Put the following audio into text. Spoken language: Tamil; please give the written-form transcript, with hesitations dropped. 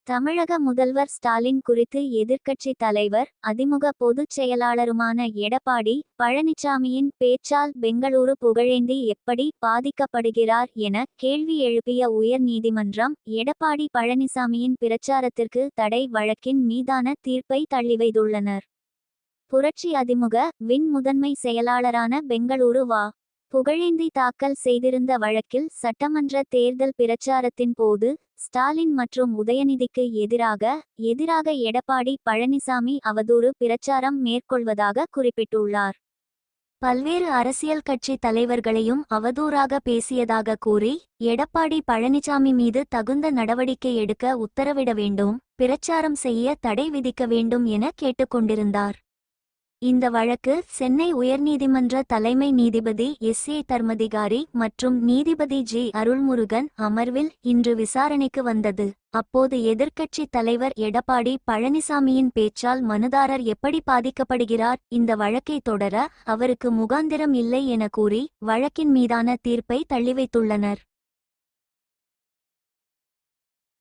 தமிழக முதல்வர் ஸ்டாலின் குறித்து எதிர்க்கட்சி தலைவர் அதிமுக பொதுச் செயலாளருமான எடப்பாடி பழனிசாமியின் பேச்சால் பெங்களூரு புகழேந்தி எப்படி பாதிக்கப்படுகிறார் என கேள்வி எழுப்பிய உயர் நீதிமன்றம் எடப்பாடி பழனிசாமியின் பிரச்சாரத்திற்கு தடை வழக்கின் மீதான தீர்ப்பை தள்ளிவைத்துள்ளனர். புரட்சி அதிமுக வின் முதன்மை செயலாளரான பெங்களூரு வா. புகழேந்தி தாக்கல் செய்திருந்த வழக்கில் சட்டமன்ற தேர்தல் பிரச்சாரத்தின் போது ஸ்டாலின் மற்றும் உதயநிதிக்கு எதிராக எடப்பாடி பழனிசாமி அவதூறு பிரச்சாரம் மேற்கொள்வதாக குறிப்பிட்டுள்ளார். பல்வேறு அரசியல் கட்சி தலைவர்களையும் அவதூறாக பேசியதாக கூறி எடப்பாடி பழனிசாமி மீது தகுந்த நடவடிக்கை எடுக்க உத்தரவிட வேண்டும், பிரச்சாரம் செய்ய தடை விதிக்க வேண்டும் என கேட்டுக்கொண்டிருந்தார். இந்த வழக்கு சென்னை உயர்நீதிமன்ற தலைமை நீதிபதி எஸ்.ஏ. தர்மதிகாரி மற்றும் நீதிபதி ஜி. அருள்முருகன் அமர்வில் இன்று விசாரணைக்கு வந்தது. அப்போது எதிர்க்கட்சி தலைவர் எடப்பாடி பழனிசாமியின் பேச்சால் மனுதாரர் எப்படி பாதிக்கப்படுகிறார், இந்த வழக்கை தொடர அவருக்கு முகாந்திரம் இல்லை என கூறி வழக்கின் மீதான தீர்ப்பை தள்ளிவைத்துள்ளனர்.